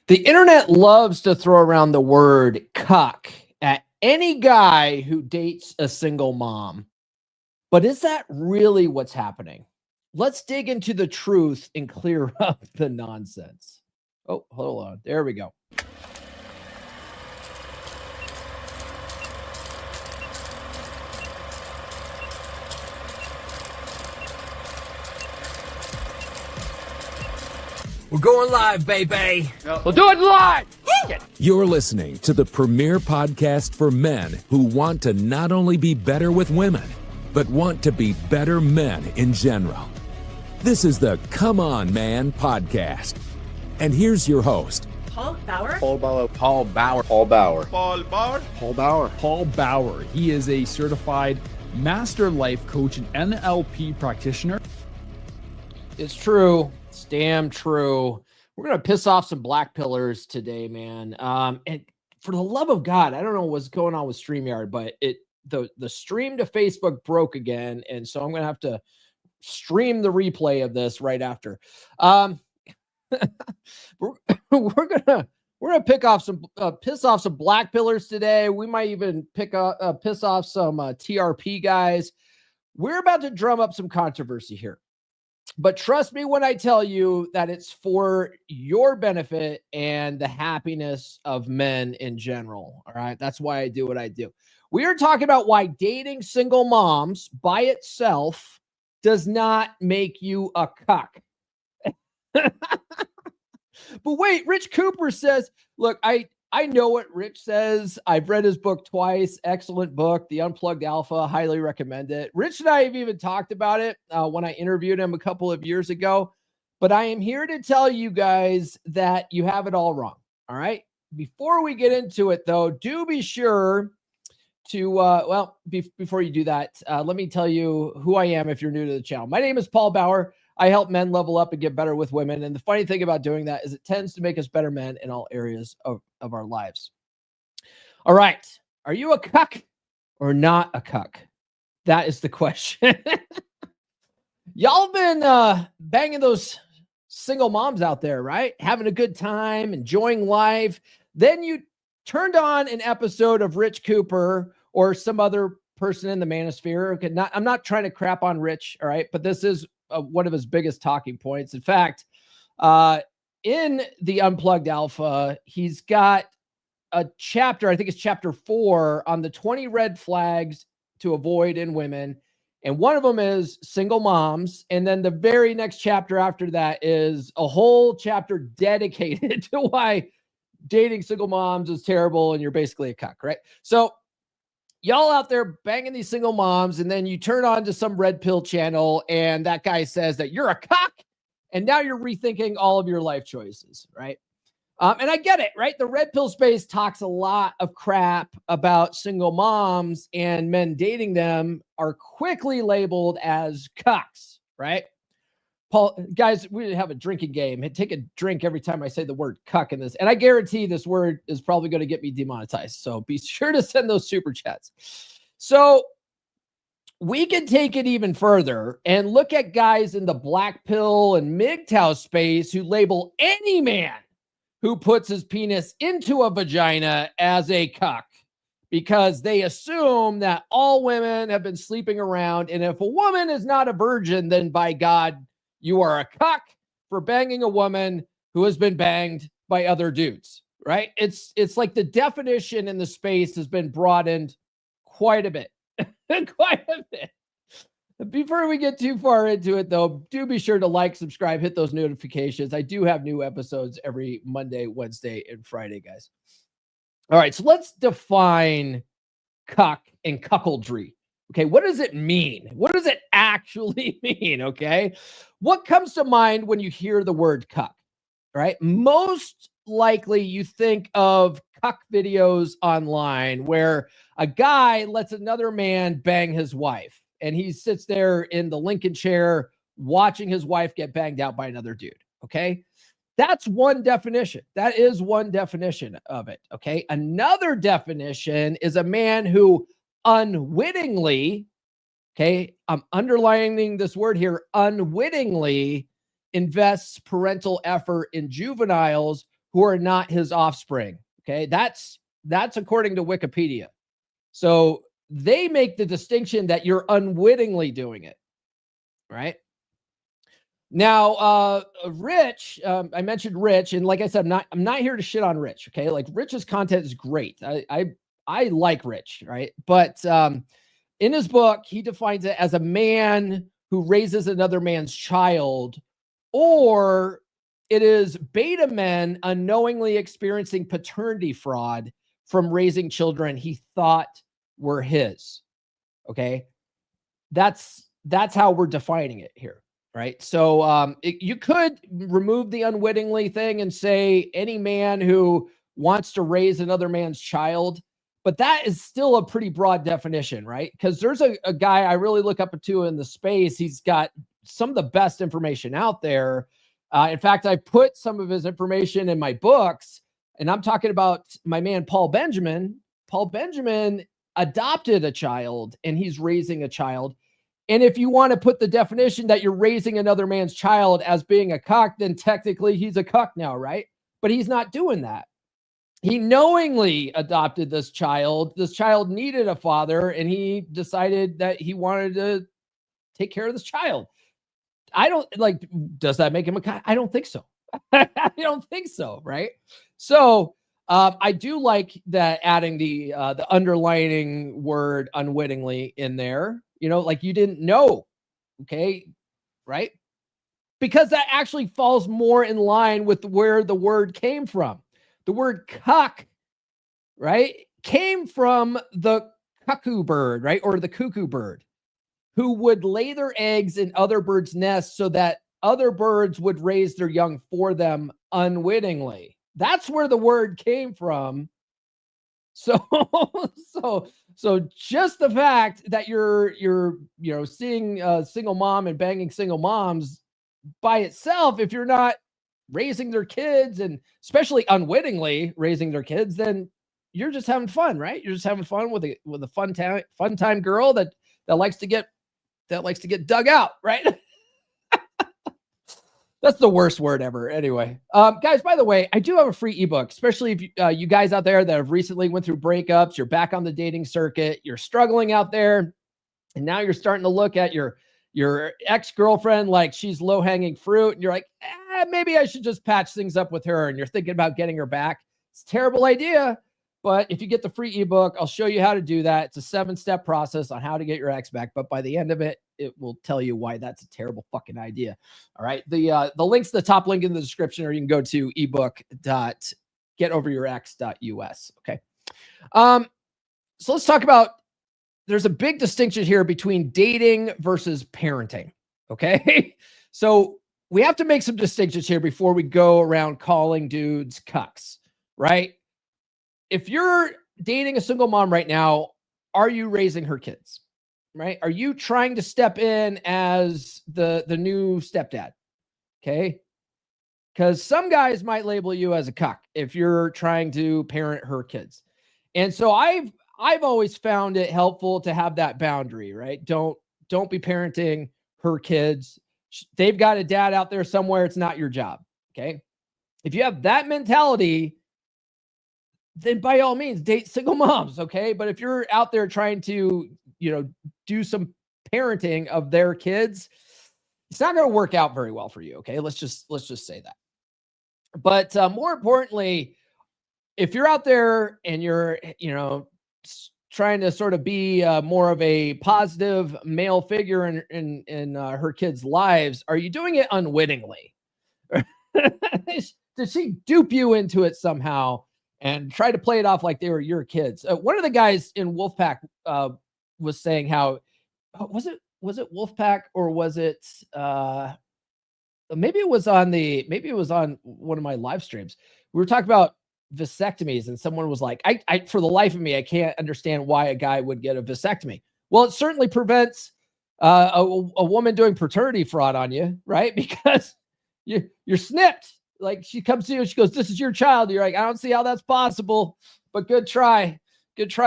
The internet loves to throw around the word cuck at any guy who dates a single mom. But is that really what's happening? Let's dig into the truth and clear up the nonsense. Oh, hold on. There we go. We're going live, baby. We'll do it live. You're listening to the premier podcast for men who want to not only be better with women, but want to be better men in general. This is the Come On Man podcast. And here's your host, Paul Bauer. Paul Bauer. Paul Bauer. Paul Bauer. Paul Bauer. Paul Bauer. Paul Bauer. He is a certified master life coach and NLP practitioner. It's true. It's damn true. We're going to piss off some black pillars today, man. And for the love of God, I don't know what's going on with StreamYard, but the stream to Facebook broke again. And so I'm going to have to stream the replay of this right after. We're gonna piss off some black pillars today. We might even piss off some TRP guys. We're about to drum up some controversy here, but trust me when I tell you that it's for your benefit and the happiness of men in general. All right, that's why I do what I do. We are talking about why dating single moms by itself does not make you a cuck. But wait, Rich Cooper says, look, I know what Rich says. I've read his book twice. Excellent book, The Unplugged Alpha. Highly recommend it. Rich and I have even talked about it when I interviewed him a couple of years ago. But I am here to tell you guys that you have it all wrong. All right. Before we get into it, though, do be sure to, before you do that, let me tell you who I am if you're new to the channel. My name is Paul Bauer. I help men level up and get better with women. And the funny thing about doing that is it tends to make us better men in all areas of our lives. All right. Are you a cuck or not a cuck? That is the question. Y'all been banging those single moms out there, right? Having a good time, enjoying life. Then you turned on an episode of Rich Cooper or some other person in the manosphere. Okay, I'm not trying to crap on Rich, all right? But this is one of his biggest talking points. In fact, in the Unplugged Alpha, he's got a chapter, I think it's chapter 4, on the 20 red flags to avoid in women. And one of them is single moms. And then the very next chapter after that is a whole chapter dedicated to why dating single moms is terrible and you're basically a cuck, right? So y'all out there banging these single moms, and then you turn on to some red pill channel and that guy says that you're a cuck, and now you're rethinking all of your life choices, right? And I get it, right? The red pill space talks a lot of crap about single moms, and men dating them are quickly labeled as cucks, right? Paul, guys, we have a drinking game. Take a drink every time I say the word cuck in this. And I guarantee this word is probably going to get me demonetized. So be sure to send those super chats. So we can take it even further and look at guys in the black pill and MGTOW space who label any man who puts his penis into a vagina as a cuck, because they assume that all women have been sleeping around. And if a woman is not a virgin, then by God, you are a cuck for banging a woman who has been banged by other dudes, right? It's like the definition in the space has been broadened quite a bit. Quite a bit. Before we get too far into it, though, do be sure to like, subscribe, hit those notifications. I do have new episodes every Monday, Wednesday, and Friday, guys. All right, so let's define cuck and cuckoldry. Okay, what does it mean? What does it actually mean? Okay, what comes to mind when you hear the word cuck? Right, most likely you think of cuck videos online where a guy lets another man bang his wife, and he sits there in the Lincoln chair watching his wife get banged out by another dude. Okay, that's one definition. That is one definition of it. Okay, another definition is a man who unwittingly, okay, I'm underlining this word here, unwittingly invests parental effort in juveniles who are not his offspring. Okay. That's according to Wikipedia. So they make the distinction that you're unwittingly doing it. Right. Now, Rich, I mentioned Rich, and like I said, I'm not here to shit on Rich. Okay. Like Rich's content is great. I like Rich. Right. But, in his book, he defines it as a man who raises another man's child, or it is beta men unknowingly experiencing paternity fraud from raising children he thought were his. Okay. That's how we're defining it here. Right. So you could remove the unwittingly thing and say any man who wants to raise another man's child, but that is still a pretty broad definition, right? Because there's a guy I really look up to in the space. He's got some of the best information out there. In fact, I put some of his information in my books, and I'm talking about my man, Paul Benjamin. Paul Benjamin adopted a child, and he's raising a child. And if you want to put the definition that you're raising another man's child as being a cuck, then technically he's a cuck now, right? But he's not doing that. He knowingly adopted this child. This child needed a father, and he decided that he wanted to take care of this child. I don't like, does that make him a cuck? I don't think so. I don't think so, right? So I do like that adding the underlining word unwittingly in there. You know, like you didn't know, okay, right? Because that actually falls more in line with where the word came from. The word cuck, right, came from the cuckoo bird, right, or the cuckoo bird, who would lay their eggs in other birds' nests so that other birds would raise their young for them unwittingly. That's where the word came from. So just the fact that you're seeing a single mom and banging single moms by itself, if you're not raising their kids, and especially unwittingly raising their kids, then you're just having fun, right? You're just having fun with a fun time girl that likes to get dug out, right? That's the worst word ever. Anyway, guys, by the way, I do have a free ebook, especially if you guys out there that have recently went through breakups, you're back on the dating circuit, you're struggling out there, and now you're starting to look at your ex-girlfriend like she's low-hanging fruit, and you're like, maybe I should just patch things up with her, and you're thinking about getting her back. It's a terrible idea, but if you get the free ebook, I'll show you how to do that. It's a 7-step process on how to get your ex back, but by the end of it, it will tell you why that's a terrible fucking idea. All right. The link's the top link in the description, or you can go to ebook.getoveryourx.us. Okay. So let's talk about, there's a big distinction here between dating versus parenting. Okay. So we have to make some distinctions here before we go around calling dudes cucks, right? If you're dating a single mom right now, are you raising her kids? Right? Are you trying to step in as the new stepdad? Okay. Because some guys might label you as a cuck if you're trying to parent her kids. And so I've always found it helpful to have that boundary, right? Don't be parenting her kids. They've got a dad out there somewhere. It's not your job. Okay. If you have that mentality, then by all means date single moms. Okay. But if you're out there trying to, do some parenting of their kids, it's not going to work out very well for you. Okay. Let's just say that. But more importantly, if you're out there and you're, trying to sort of be more of a positive male figure in her kids' lives, are you doing it unwittingly? Did she dupe you into it somehow and try to play it off like they were your kids? One of the guys in Wolfpack was saying how, was it Wolfpack, or was it maybe it was on one of my live streams. We were talking about vasectomies, and someone was like, I for the life of me, I can't understand why a guy would get a vasectomy. Well, it certainly prevents a woman doing paternity fraud on you, right? Because you're snipped. Like, she comes to you and she goes, "This is your child." You're like, "I don't see how that's possible, but good try,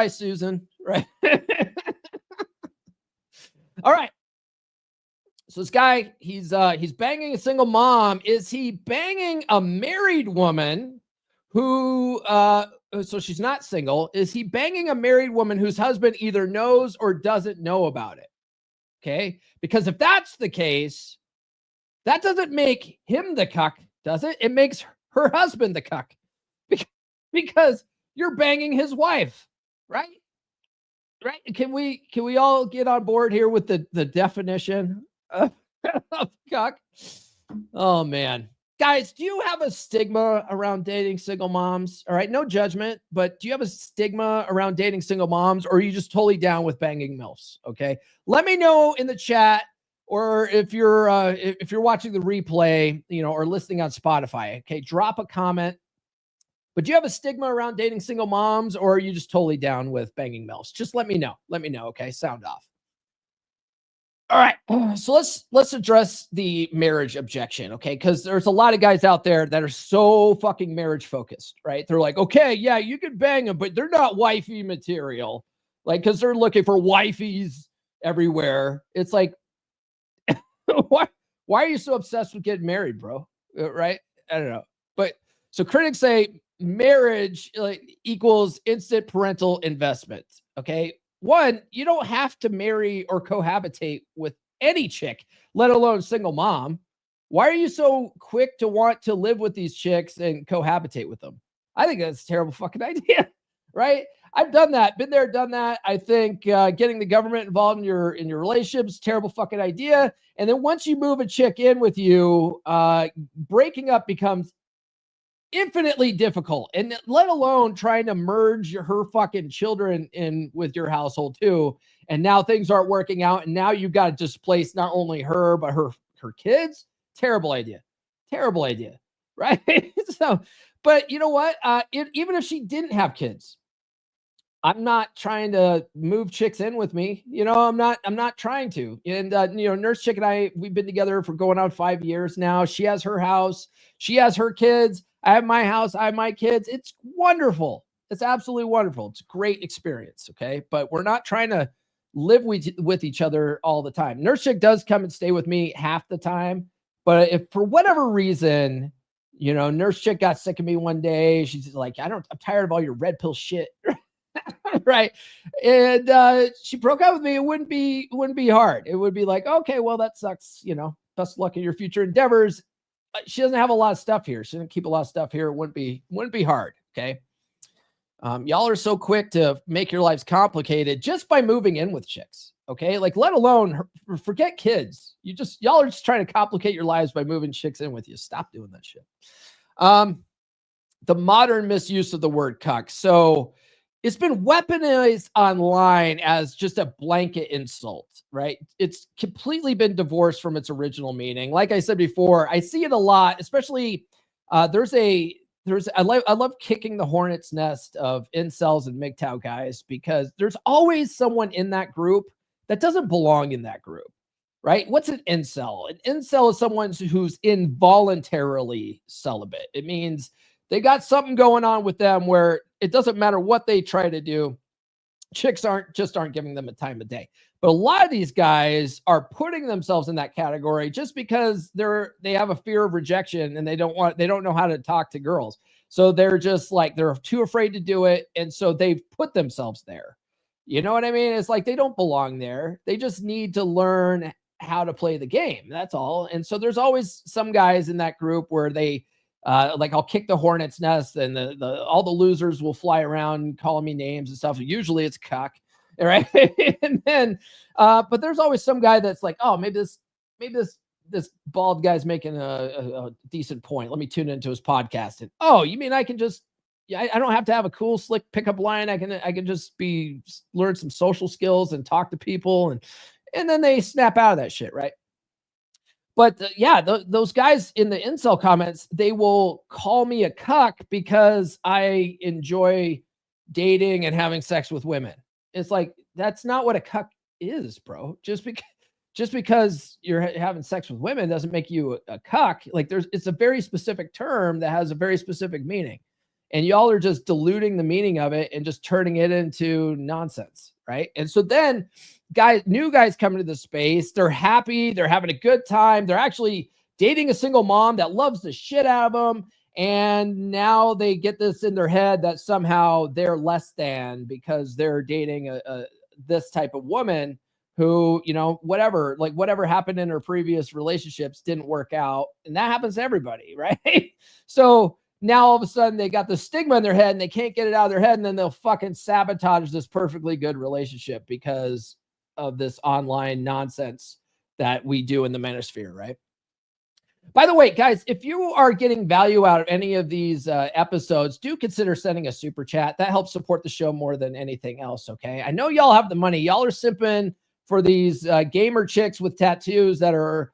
Susan." Right? All right. So this guy, he's banging a single mom. Is he banging a married woman, who, so she's not single. Is he banging a married woman whose husband either knows or doesn't know about it? Okay. Because if that's the case, that doesn't make him the cuck, does it? It makes her husband the cuck because you're banging his wife, right? Right? Can we all get on board here with the definition of cuck? Oh man. Guys, do you have a stigma around dating single moms? All right, no judgment, but do you have a stigma around dating single moms, or are you just totally down with banging MILFs? Okay. Let me know in the chat, or if you're watching the replay, or listening on Spotify. Okay, drop a comment. But do you have a stigma around dating single moms, or are you just totally down with banging MILFs? Just let me know. Let me know. Okay, sound off. All right, so let's address the marriage objection, okay? Because there's a lot of guys out there that are so fucking marriage focused, right? They're like, okay, yeah, you can bang them, but they're not wifey material, like, because they're looking for wifeys everywhere. It's like, why are you so obsessed with getting married, bro? Right? I don't know. But so critics say marriage equals instant parental investment, okay? One, you don't have to marry or cohabitate with any chick, let alone single mom. Why are you so quick to want to live with these chicks and cohabitate with them? I think that's a terrible fucking idea, right? I've done that, been there, done that. I think getting the government involved in your relationships, terrible fucking idea. And then once you move a chick in with you, breaking up becomes infinitely difficult, and let alone trying to merge her fucking children in with your household too. And now things aren't working out, and now you've got to displace not only her but her kids. Terrible idea, right? So, but you know what? Even if she didn't have kids, I'm not trying to move chicks in with me. I'm not trying to. And Nurse Chick and I, we've been together for going on 5 years now. She has her house, she has her kids. I have my house, I have my kids. It's wonderful. It's absolutely wonderful. It's a great experience. Okay. But we're not trying to live with each other all the time. Nurse Chick does come and stay with me half the time. But if for whatever reason, Nurse Chick got sick of me one day, she's like, I'm tired of all your red pill shit. Right. And she broke up with me. It wouldn't be hard. It would be like, okay, well, that sucks. Best of luck in your future endeavors. She doesn't have a lot of stuff here. She doesn't keep a lot of stuff here. It wouldn't be hard. Okay. Y'all are so quick to make your lives complicated just by moving in with chicks. Okay. Like, let alone forget kids. Y'all are just trying to complicate your lives by moving chicks in with you. Stop doing that shit. The modern misuse of the word cuck. So it's been weaponized online as just a blanket insult, right? It's completely been divorced from its original meaning. Like I said before, I see it a lot, especially I love kicking the hornet's nest of incels and MGTOW guys, because there's always someone in that group that doesn't belong in that group, right? What's an incel? An incel is someone who's involuntarily celibate. It means they got something going on with them where it doesn't matter what they try to do. Chicks aren't giving them a time of day. But a lot of these guys are putting themselves in that category just because they have a fear of rejection, and they don't know how to talk to girls. So they're just like, they're too afraid to do it. And so they've put themselves there. You know what I mean? It's like they don't belong there. They just need to learn how to play the game. That's all. And so there's always some guys in that group where they, like, I'll kick the hornet's nest, and all the losers will fly around calling me names and stuff. Usually it's Cuck, right? And then, but there's always some guy that's like, oh, maybe this bald guy's making a decent point. Let me tune into his podcast. And oh, you mean I can just, I don't have to have a cool, slick pickup line. I can just learn some social skills and talk to people, and then they snap out of that shit, right? But those guys in the incel comments, they will call me a cuck because I enjoy dating and having sex with women. It's like, that's not what a cuck is, bro. Just because you're having sex with women doesn't make you a cuck. Like, it's a very specific term that has a very specific meaning, and y'all are just diluting the meaning of it and just turning it into nonsense, right? And so then new guys come into the space, they're happy, they're having a good time, they're actually dating a single mom that loves the shit out of them, And now they get this in their head that somehow they're less than because they're dating this type of woman who, you know, whatever happened in her previous relationships didn't work out. And that happens to everybody, right? So now all of a sudden they got the stigma in their head and they can't get it out of their head. And then they'll fucking sabotage this perfectly good relationship because of this online nonsense that we do in the manosphere, right? By the way, guys, if you are getting value out of any of these episodes, do consider sending a super chat. That helps support the show more than anything else, okay? I know y'all have the money. Y'all are simping for these gamer chicks with tattoos that are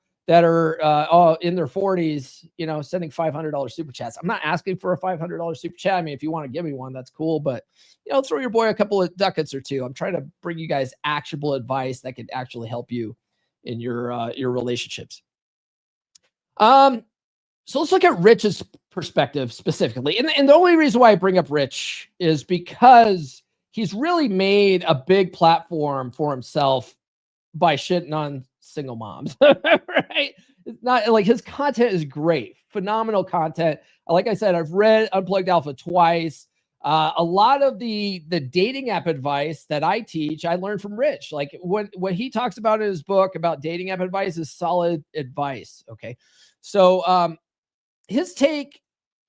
all in their 40s, you know, sending $500 super chats. I'm not asking for a $500 super chat. I mean, if you want to give me one, that's cool. But, you know, throw your boy a couple of ducats or two. I'm trying to bring you guys actionable advice that could actually help you in your relationships. So let's look at Rich's perspective specifically. And the only reason why I bring up Rich is because he's really made a big platform for himself by shitting on single moms, right? It's not like his content is great, phenomenal content. Like I said, I've read Unplugged Alpha twice. A lot of the dating app advice that I teach, I learned from Rich. Like what he talks about in his book about dating app advice is solid advice. Okay. So, his take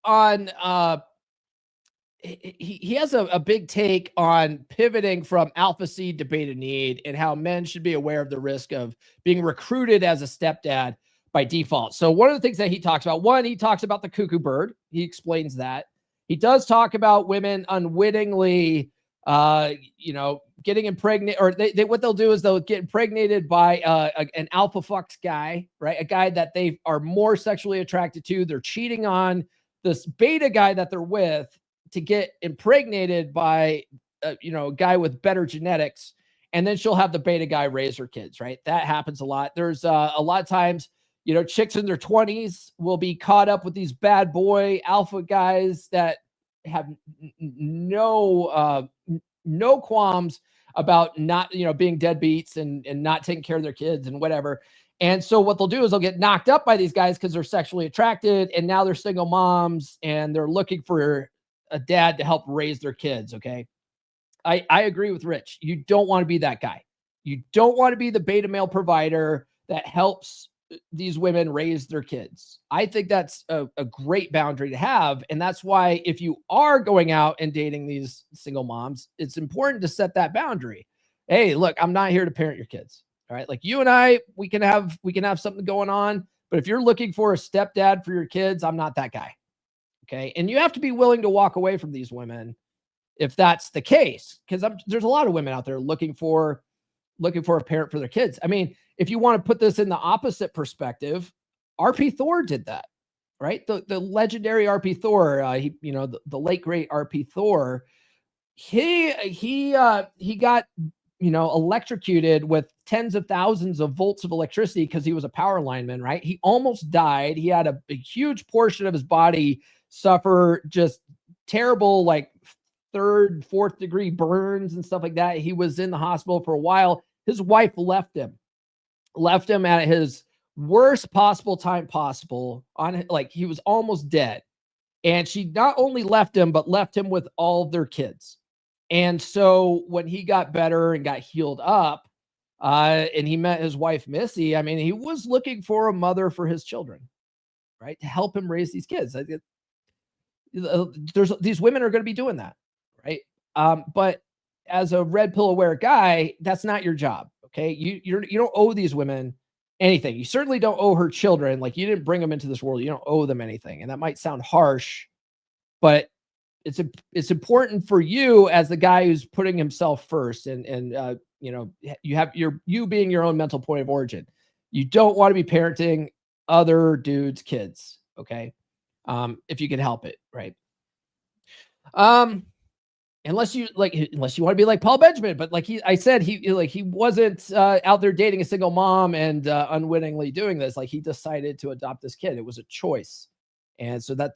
on, he has a big take on pivoting from alpha seed to beta need and how men should be aware of the risk of being recruited as a stepdad by default. So one of the things that he talks about, he talks about the cuckoo bird. He explains that. He does talk about women unwittingly, getting impregnated, or they what they'll do is they'll get impregnated by an alpha fucks guy, right? A guy that they are more sexually attracted to. They're cheating on this beta guy that they're with to get impregnated by a guy with better genetics, and then she'll have the beta guy raise her kids, right? That happens a lot. There's a lot of times, chicks in their 20s will be caught up with these bad boy alpha guys that have no qualms about not, being deadbeats and not taking care of their kids and whatever. And so what they'll do is they'll get knocked up by these guys because they're sexually attracted, and now they're single moms and they're looking for a dad to help raise their kids. Okay. I agree with Rich. You don't want to be that guy. You don't want to be the beta male provider that helps these women raise their kids. I think that's a great boundary to have. And that's why if you are going out and dating these single moms, it's important to set that boundary. Hey, look, I'm not here to parent your kids. All right. Like you and I, we can have something going on, but if you're looking for a stepdad for your kids, I'm not that guy. Okay. And you have to be willing to walk away from these women if that's the case, because there's a lot of women out there looking for a parent for their kids. I mean, if you want to put this in the opposite perspective, RP Thor did that, right? The legendary RP Thor, the late great RP Thor, he got, electrocuted with tens of thousands of volts of electricity because he was a power lineman, right? He almost died. He had a huge portion of his body suffer just terrible, like 3rd, 4th degree burns and stuff like that. He was in the hospital for a while. His wife left him at his worst possible time possible, he was almost dead. And she not only left him, but left him with all of their kids. And so when he got better and got healed up, and he met his wife, Missy, I mean, he was looking for a mother for his children, right? To help him raise these kids. These women are going to be doing that, right? But as a red pill aware guy, that's not your job. Okay. You don't owe these women anything. You certainly don't owe her children. Like, you didn't bring them into this world. You don't owe them anything. And that might sound harsh, but it's important for you as the guy who's putting himself first. And you have you being your own mental point of origin. You don't want to be parenting other dudes' kids. Okay. If you can help it. Right. Unless you want to be like Paul Benjamin, but I said, he wasn't out there dating a single mom and unwittingly doing this. Like, he decided to adopt this kid. It was a choice. And so that,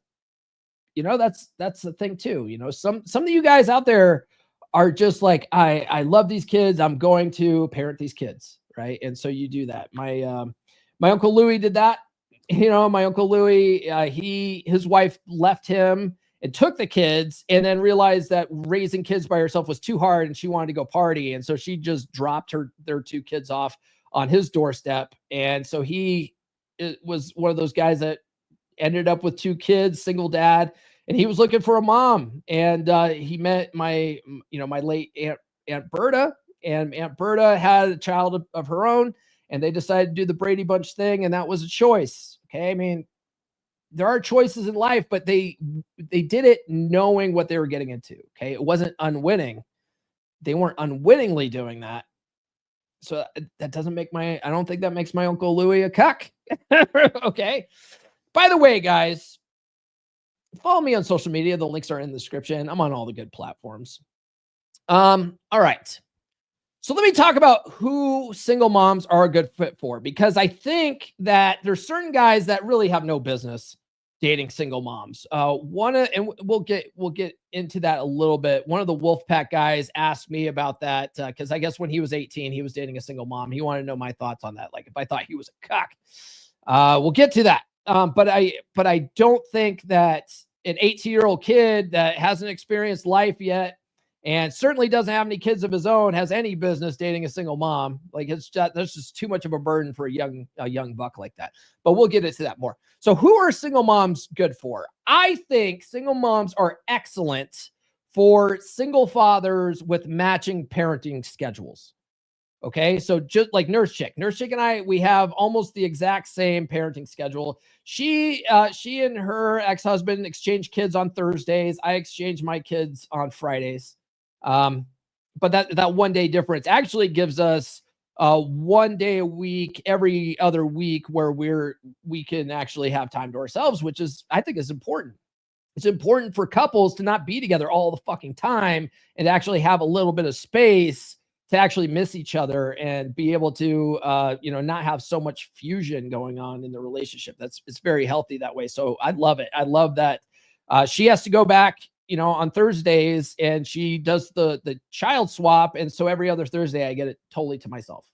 that's the thing too. Some of you guys out there are just like, I love these kids. I'm going to parent these kids. Right. And so you do that. My Uncle Louis did that. my Uncle Louis, his wife left him and took the kids, and then realized that raising kids by herself was too hard and she wanted to go party. And so she just dropped their 2 kids off on his doorstep. And so he was one of those guys that ended up with 2 kids, single dad, and he was looking for a mom. And he met my late Aunt Berta, and Aunt Berta had a child of her own, and they decided to do the Brady Bunch thing. And that was a choice. Okay. I mean, there are choices in life, but they did it knowing what they were getting into. Okay. It wasn't unwitting. They weren't unwittingly doing that. So that doesn't make I don't think that makes my Uncle Louis a cuck. Okay. By the way, guys, follow me on social media. The links are in the description. I'm on all the good platforms. All right. So let me talk about who single moms are a good fit for, because I think that there's certain guys that really have no business dating single moms. And we'll get into that a little bit. One of the Wolfpack guys asked me about that because I guess when he was 18, he was dating a single mom. He wanted to know my thoughts on that, like if I thought he was a cuck. We'll get to that. But I don't think that an 18-year-old kid that hasn't experienced life yet, and certainly doesn't have any kids of his own, has any business dating a single mom. Like that's just too much of a burden for a young buck like that. But we'll get into that more. So who are single moms good for? I think single moms are excellent for single fathers with matching parenting schedules. Okay. So just like Nurse Chick and I, we have almost the exact same parenting schedule. She and her ex-husband exchange kids on Thursdays. I exchange my kids on Fridays. But that 1 day difference actually gives us 1 day a week, every other week, where we can actually have time to ourselves, which I think is important. It's important for couples to not be together all the fucking time and actually have a little bit of space to actually miss each other and be able to, not have so much fusion going on in the relationship. It's very healthy that way. So I love it. I love that she has to go back, on Thursdays, and she does the child swap. And so every other Thursday I get it totally to myself,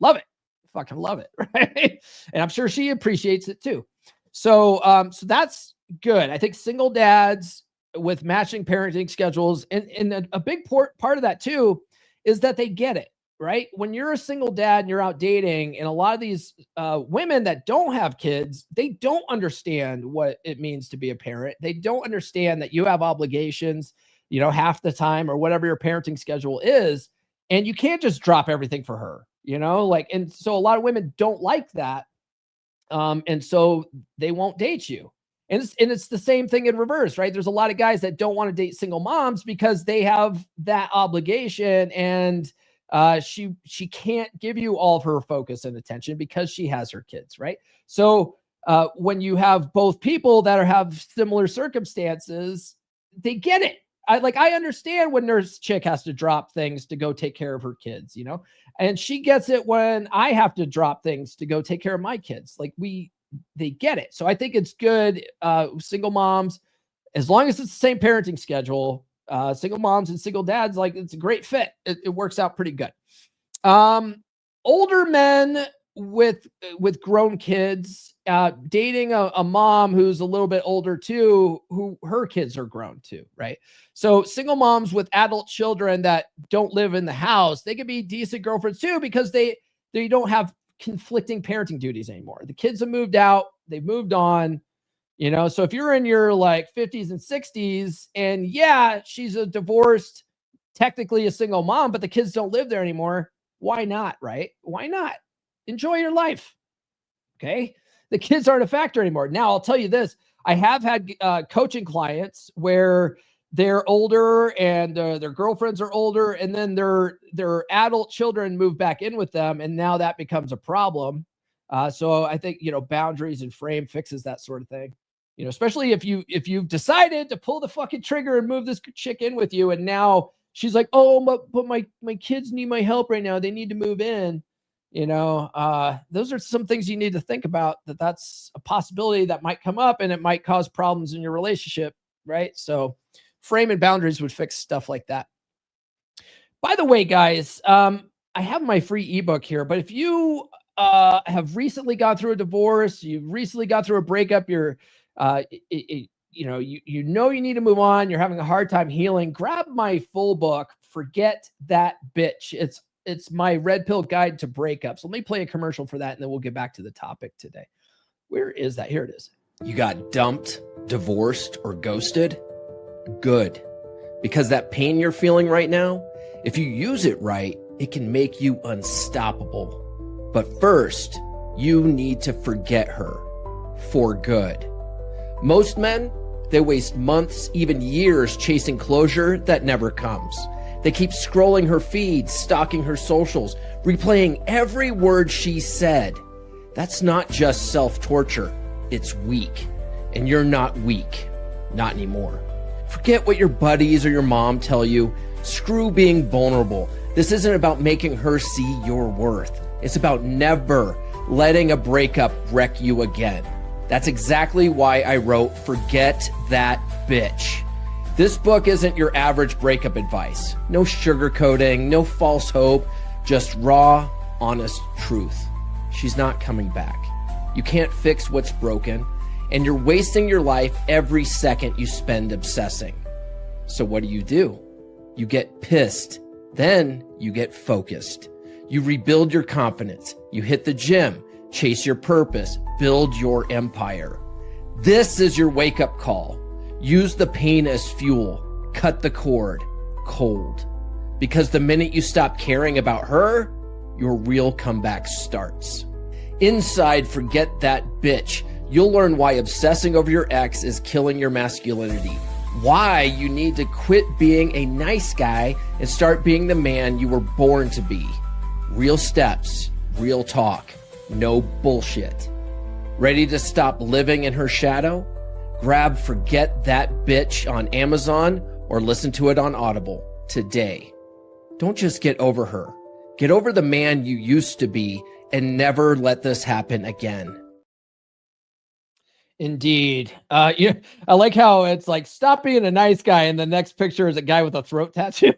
love it. Fucking love it. Right. And I'm sure she appreciates it too. So that's good. I think single dads with matching parenting schedules, and a big part of that too is that they get it, right? When you're a single dad and you're out dating, and a lot of these women that don't have kids, they don't understand what it means to be a parent. They don't understand that you have obligations, half the time, or whatever your parenting schedule is. And you can't just drop everything for her, and so a lot of women don't like that. And so they won't date you. And it's the same thing in reverse, right? There's a lot of guys that don't want to date single moms because they have that obligation, and she can't give you all of her focus and attention because she has her kids, right? So when you have both people that have similar circumstances, they get it. I understand when Nurse Chick has to drop things to go take care of her kids, and she gets it when I have to drop things to go take care of my kids. They get it. So I think it's good. Single moms, as long as it's the same parenting schedule, single moms and single dads, it's a great fit. It works out pretty good. Older men with grown kids, dating a mom who's a little bit older too, who her kids are grown too, right? So single moms with adult children that don't live in the house, they could be decent girlfriends too, because they don't have conflicting parenting duties anymore. The kids have moved out, they've moved on, so if you're in your 50s and 60s, and yeah, she's a divorced, technically a single mom, but the kids don't live there anymore, why not, right? Why not? Enjoy your life. Okay. The kids aren't a factor anymore. Now I'll tell you this, I have had coaching clients where they're older and their girlfriends are older, and then their adult children move back in with them, and now that becomes a problem. So I think boundaries and frame fixes that sort of thing. Especially if you've decided to pull the fucking trigger and move this chick in with you, and now she's like, oh, but my kids need my help right now. They need to move in. Those are some things you need to think about. That's a possibility that might come up, and it might cause problems in your relationship, right? So frame and boundaries would fix stuff like that. By the way, guys, I have my free ebook here, but if you have recently gone through a divorce, you've recently gone through a breakup, you need to move on, you're having a hard time healing, grab my full book, Forget That Bitch. It's my red pill guide to breakups. Let me play a commercial for that, and then we'll get back to the topic today. Where is that? Here it is. You got dumped, divorced, or ghosted? Good. Because that pain you're feeling right now, if you use it right, it can make you unstoppable. But first, you need to forget her for good. Most men, they waste months, even years chasing closure that never comes. They keep scrolling her feed, stalking her socials, replaying every word she said. That's not just self-torture, it's weak. And you're not weak, not anymore. Forget what your buddies or your mom tell you. Screw being vulnerable. This isn't about making her see your worth. It's about never letting a breakup wreck you again. That's exactly why I wrote Forget That Bitch. This book isn't your average breakup advice. No sugarcoating, no false hope, just raw, honest truth. She's not coming back. You can't fix what's broken, and you're wasting your life every second you spend obsessing. So what do? You get pissed, then you get focused. You rebuild your confidence. You hit the gym, chase your purpose, build your empire. This is your wake-up call. Use the pain as fuel. Cut the cord cold. Because the minute you stop caring about her, your real comeback starts. Inside Forget That Bitch, you'll learn why obsessing over your ex is killing your masculinity. Why you need to quit being a nice guy and start being the man you were born to be. Real steps, real talk, no bullshit. Ready to stop living in her shadow? Grab Forget That Bitch on Amazon or listen to it on Audible today. Don't just get over her. Get over the man you used to be and never let this happen again. Indeed. I like how it's like, stop being a nice guy, and the next picture is a guy with a throat tattoo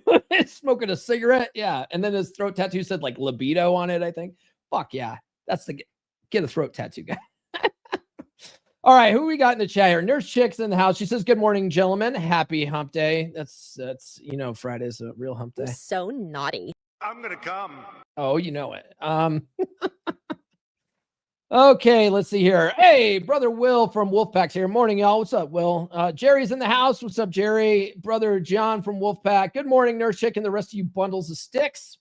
smoking a cigarette. Yeah. And then his throat tattoo said like libido on it, I think. Fuck yeah. That's the get a throat tattoo guy. All right, who we got in the chat here? Nurse Chick's in the house. She says, good morning, gentlemen. Happy hump day. That's Friday's a real hump day. So naughty. I'm gonna come. Oh, you know it. Okay, let's see here. Hey, brother Will from Wolfpack's here. Morning, y'all. What's up, Will? Jerry's in the house. What's up, Jerry? Brother John from Wolfpack. Good morning, Nurse Chick, and the rest of you bundles of sticks.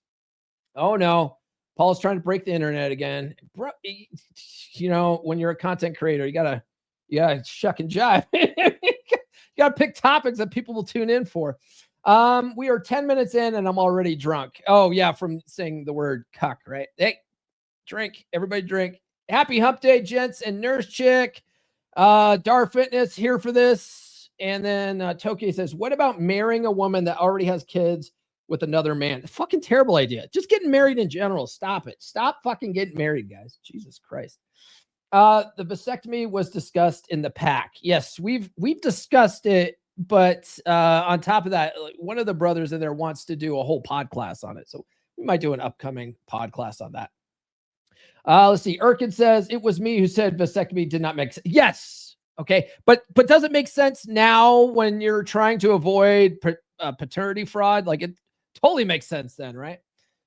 Oh no, Paul's trying to break the internet again. Bro, when you're a content creator, you gotta shuck and jive. You gotta pick topics that people will tune in for. We are 10 minutes in and I'm already drunk. Oh yeah, from saying the word cuck, right? Hey, drink, everybody drink. Happy hump day, gents and Nurse Chick. Dar Fitness here for this. And then Toki says, what about marrying a woman that already has kids with another man? Fucking terrible idea. Just getting married in general. Stop it. Stop fucking getting married, guys. Jesus Christ. The vasectomy was discussed in the pack. Yes, we've discussed it, but on top of that, one of the brothers in there wants to do a whole pod class on it. So we might do an upcoming pod class on that. Let's see. Erkin says, it was me who said vasectomy did not make sense. Yes. Okay. But does it make sense now when you're trying to avoid paternity fraud? Like, it totally makes sense then, right?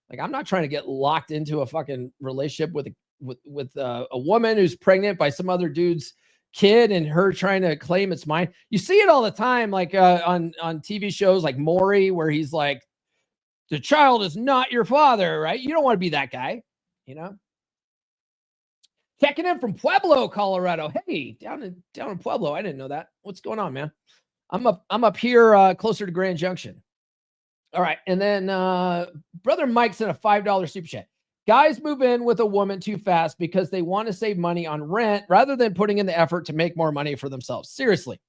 Like, I'm not trying to get locked into a fucking relationship with a woman who's pregnant by some other dude's kid and her trying to claim it's mine. You see it all the time, like on TV shows like Maury, where he's like, the child is not your father, right? You don't want to be that guy, Checking in from Pueblo, Colorado. Hey, down in Pueblo. I didn't know that. What's going on, man? I'm up here closer to Grand Junction. All right. And then brother Mike sent a $5 super chat. Guys move in with a woman too fast because they want to save money on rent rather than putting in the effort to make more money for themselves. Seriously.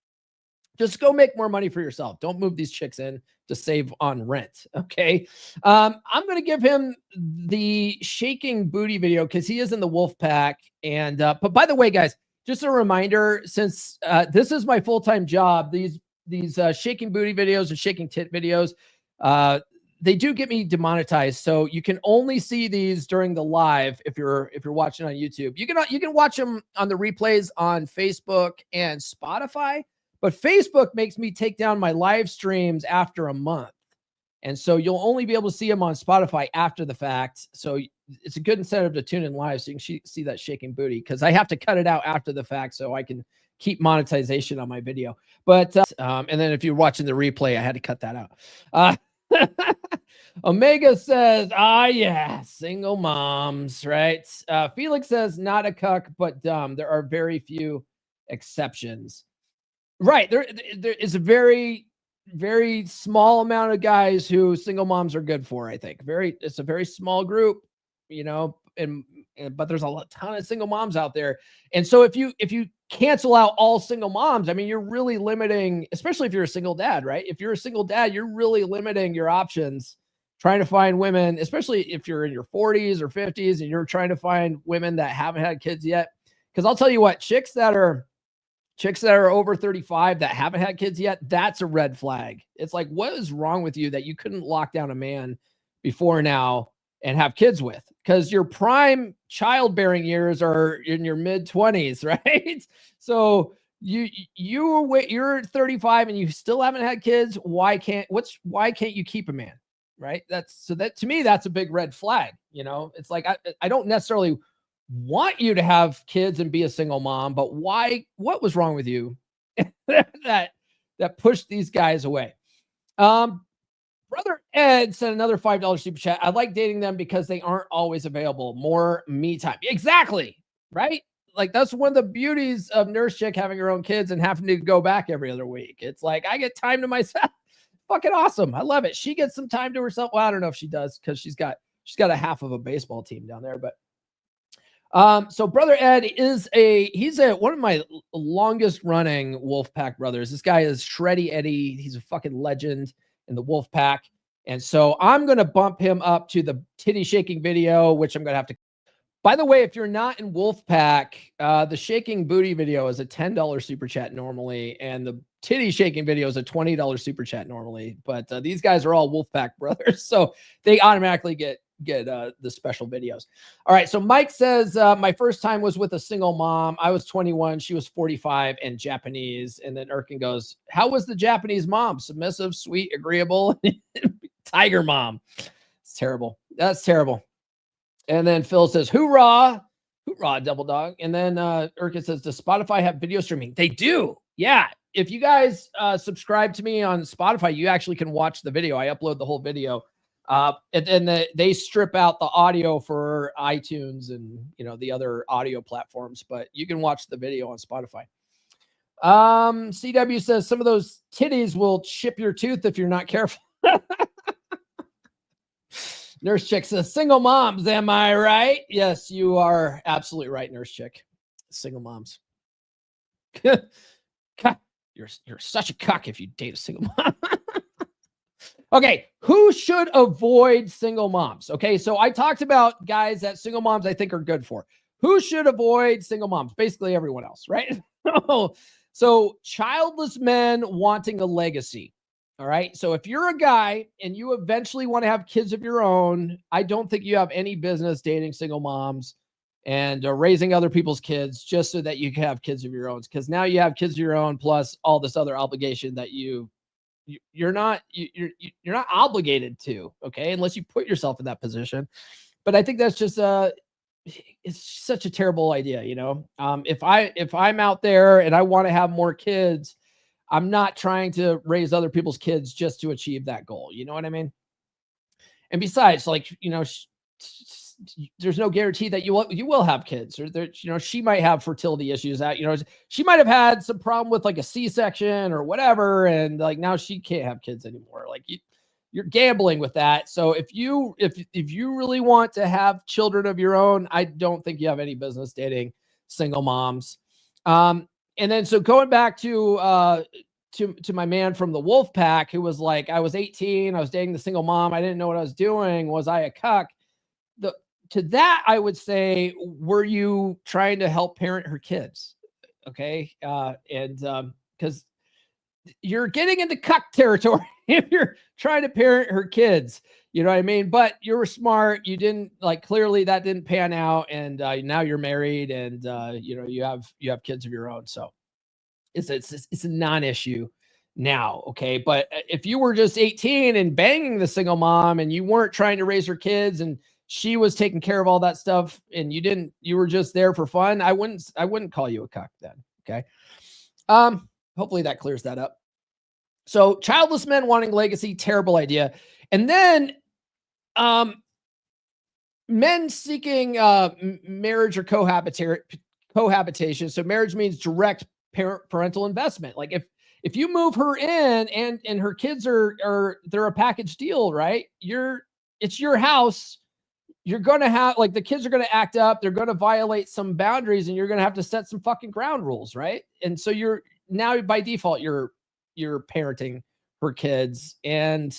Just go make more money for yourself. Don't move these chicks in to save on rent. Okay. I'm going to give him the shaking booty video because he is in the wolf pack. And, but by the way, guys, just a reminder, since this is my full-time job, these shaking booty videos and shaking tit videos, they do get me demonetized. So you can only see these during the live if you're watching on YouTube. You can watch them on the replays on Facebook and Spotify, but Facebook makes me take down my live streams after a month. And so you'll only be able to see them on Spotify after the fact. So it's a good incentive to tune in live so you can see that shaking booty, because I have to cut it out after the fact so I can keep monetization on my video. But and then if you're watching the replay, I had to cut that out. Omega says, yeah, single moms, right? Felix says, not a cuck, but dumb. There are very few exceptions. Right. There is a very, very small amount of guys who single moms are good for, I think. It's a very small group, you know, but there's a ton of single moms out there. And so if you cancel out all single moms, I mean, you're really limiting, especially if you're a single dad, right? If you're a single dad, you're really limiting your options trying to find women, especially if you're in your 40s or 50s and you're trying to find women that haven't had kids yet. Because I'll tell you what, chicks that are over 35 that haven't had kids yet, that's a red flag. It's like, what is wrong with you that you couldn't lock down a man before now and have kids with? Because your prime childbearing years are in your mid-20s, right? So you're 35 and you still haven't had kids. Why can't you keep a man? Right? That to me, that's a big red flag. You know, it's like, I don't necessarily want you to have kids and be a single mom, but what was wrong with you that pushed these guys away? Brother Ed sent another $5 super chat. I like dating them because they aren't always available. More me time. Exactly. Right? Like, that's one of the beauties of Nurse Chick having her own kids and having to go back every other week. It's like, I get time to myself. Fucking awesome. I love it. She gets some time to herself. Well, I don't know if she does, because she's got a half of a baseball team down there. But so Brother Ed he's one of my longest running Wolfpack brothers. This guy is Shreddy Eddie. He's a fucking legend in the Wolfpack. And so I'm going to bump him up to the titty shaking video, which I'm going to have to. By the way, if you're not in Wolfpack, the shaking booty video is a $10 super chat normally, and the titty shaking video is a $20 super chat normally. But these guys are all Wolfpack brothers, so they automatically get the special videos. All right, so Mike says, my first time was with a single mom. I was 21, she was 45 and Japanese. And then Erkin goes, how was the Japanese mom? Submissive, sweet, agreeable, tiger mom. It's terrible. That's terrible. And then Phil says, hoorah, hoorah, double dog. And then Erkin says, does Spotify have video streaming? They do. Yeah. If you guys subscribe to me on Spotify, you actually can watch the video. I upload the whole video. And then they strip out the audio for iTunes and, you know, the other audio platforms, but you can watch the video on Spotify. CW says some of those titties will chip your tooth if you're not careful. Nurse Chick says, single moms, am I right? Yes, you are absolutely right, Nurse Chick. Single moms. You're such a cuck if you date a single mom. Okay, who should avoid single moms? Okay, so I talked about guys that single moms I think are good for. Who should avoid single moms? Basically everyone else, right? So childless men wanting a legacy. All right. So if you're a guy and you eventually want to have kids of your own, I don't think you have any business dating single moms and raising other people's kids just so that you can have kids of your own. Because now you have kids of your own plus all this other obligation that you're not obligated to. Okay, unless you put yourself in that position. But I think that's just it's such a terrible idea. You know, if I'm out there and I want to have more kids, I'm not trying to raise other people's kids just to achieve that goal. You know what I mean? And besides, like, you know, there's no guarantee that you will have kids, or there, you know, she might have fertility issues that, you know, she might have had some problem with like a C-section or whatever. And like, now she can't have kids anymore. Like you're gambling with that. So if you really want to have children of your own, I don't think you have any business dating single moms. And then, so going back to my man from the Wolfpack, who was like, I was 18, I was dating the single mom, I didn't know what I was doing. Was I a cuck? To that, I would say, were you trying to help parent her kids? Okay, and because you're getting into cuck territory if you're trying to parent her kids, you know what I mean? But you were smart. You didn't clearly that didn't pan out. And now you're married and, you have kids of your own. So it's a non-issue now. Okay. But if you were just 18 and banging the single mom and you weren't trying to raise her kids and she was taking care of all that stuff and you were just there for fun, I wouldn't call you a cuck then. Okay. Hopefully that clears that up. So childless men wanting legacy, terrible idea. And then men seeking marriage or cohabitation. So marriage means direct parental investment. Like if you move her in and her kids they're a package deal, right? It's your house. You're going to have the kids are going to act up. They're going to violate some boundaries and you're going to have to set some fucking ground rules. Right. And so you're now by default, you're parenting her kids and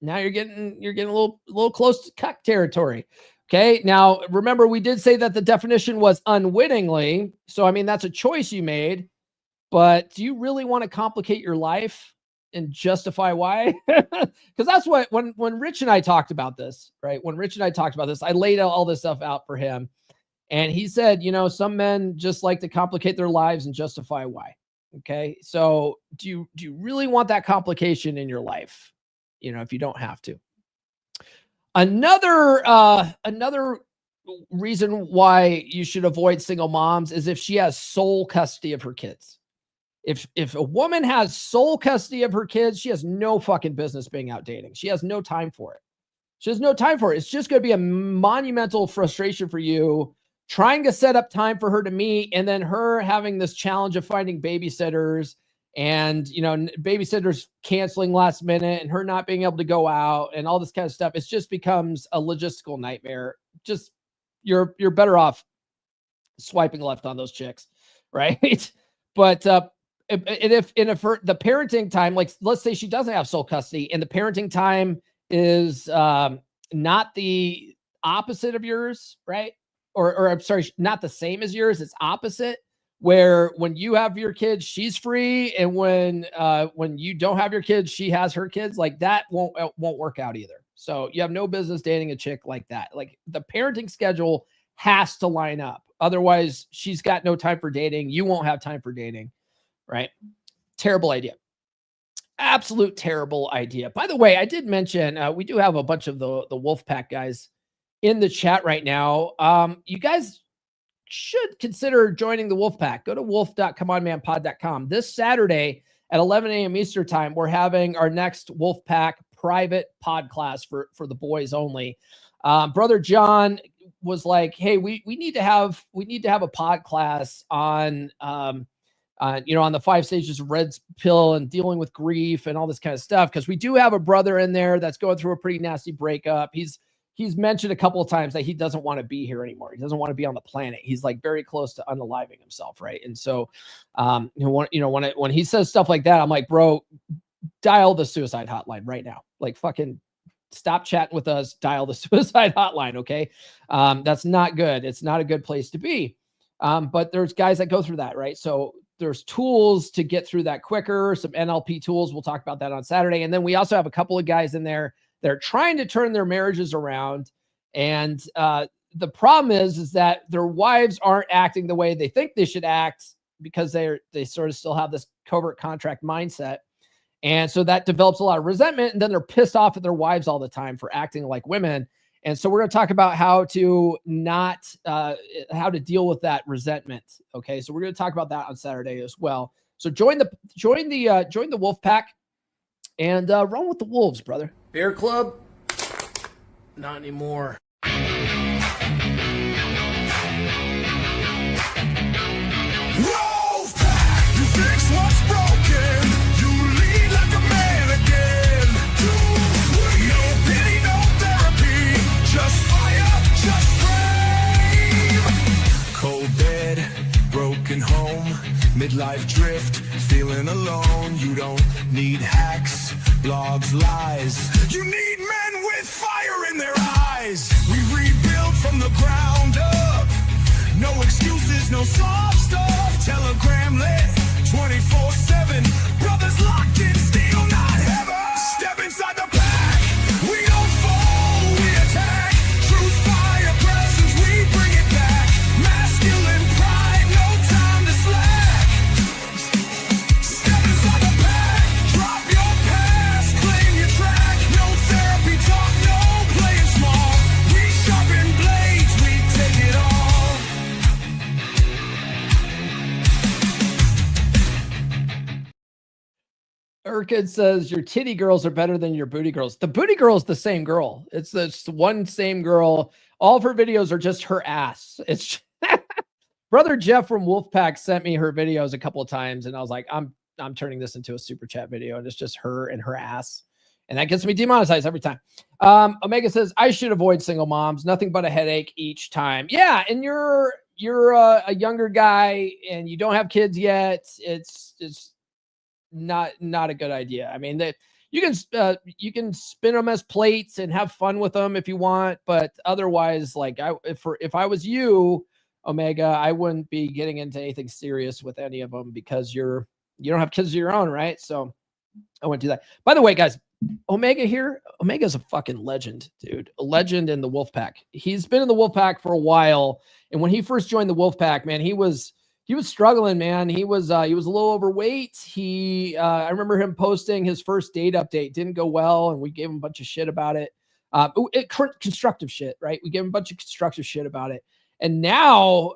now you're getting a little close to cuck territory. Okay. Now remember, we did say that the definition was unwittingly. So, I mean, that's a choice you made, but do you really want to complicate your life and justify why? Because that's what, when Rich and I talked about this, right? When Rich and I talked about this, I laid out all this stuff out for him. And he said, some men just like to complicate their lives and justify why. Okay. So do you really want that complication in your life? If you don't have to. Another reason why you should avoid single moms is if she has sole custody of her kids. If a woman has sole custody of her kids, she has no fucking business being out dating. She has no time for it. It's just going to be a monumental frustration for you trying to set up time for her to meet and then her having this challenge of finding babysitters and, babysitters canceling last minute and her not being able to go out and all this kind of stuff. It just becomes a logistical nightmare. Just you're better off swiping left on those chicks. Right. But, if the parenting time, let's say she doesn't have sole custody and the parenting time is not the opposite of yours, right? Or I'm sorry, not the same as yours. It's opposite, where when you have your kids, she's free, and when you don't have your kids, she has her kids. Like that won't work out either. So you have no business dating a chick like that. Like the parenting schedule has to line up. Otherwise, she's got no time for dating. You won't have time for dating. Right? Terrible idea. Absolute terrible idea. By the way, I did mention we do have a bunch of the Wolfpack guys in the chat right now. You guys should consider joining the Wolfpack. Go to wolf.comeonmanpod.com. This Saturday at 11 a.m. Eastern time, we're having our next Wolfpack private pod class for the boys only. Brother John was like, "Hey, we need to have a pod class on on the 5 stages of red pill and dealing with grief and all this kind of stuff. Because we do have a brother in there that's going through a pretty nasty breakup. He's mentioned a couple of times that he doesn't want to be here anymore. He doesn't want to be on the planet. He's very close to unaliving himself. Right. And so, when he says stuff like that, I'm like, bro, dial the suicide hotline right now. Fucking stop chatting with us. Dial the suicide hotline. Okay. That's not good. It's not a good place to be. But there's guys that go through that. Right. So there's tools to get through that quicker, some NLP tools. We'll talk about that on Saturday. And then we also have a couple of guys in there that are trying to turn their marriages around. And the problem is that their wives aren't acting the way they think they should act because they sort of still have this covert contract mindset. And so that develops a lot of resentment. And then they're pissed off at their wives all the time for acting like women. And so we're going to talk about how to deal with that resentment. Okay. So we're going to talk about that on Saturday as well. So join the Wolf Pack and run with the wolves, brother. Bear Club? Not anymore. Home, midlife drift, feeling alone. You don't need hacks, blogs, lies. You need men with fire in their eyes. We rebuild from the ground up. No excuses, no soft stuff. Telegram lit 24/7. Brothers locked in, steel, not ever. Step Urkid says your titty girls are better than your booty girls. The booty girl is the same girl. It's the one same girl. All of her videos are just her ass. It's Brother Jeff from Wolfpack sent me her videos a couple of times, and I was like, I'm turning this into a super chat video, and it's just her and her ass. And that gets me demonetized every time. Omega says, I should avoid single moms. Nothing but a headache each time. Yeah, and you're a younger guy and you don't have kids yet. It's not a good idea. I mean, that you can spin them as plates and have fun with them if you want, but otherwise, like if I was you, Omega, I wouldn't be getting into anything serious with any of them because you don't have kids of your own, right? So I wouldn't do that. By the way, guys, Omega here, Omega's a fucking legend, dude. A legend in the Wolfpack. He's been in the Wolfpack for a while, and when he first joined the Wolfpack, man, he was struggling, man. He was a little overweight. I remember him posting his first date update. Didn't go well, and we gave him a bunch of shit about it. Constructive shit, right? We gave him a bunch of constructive shit about it. And now,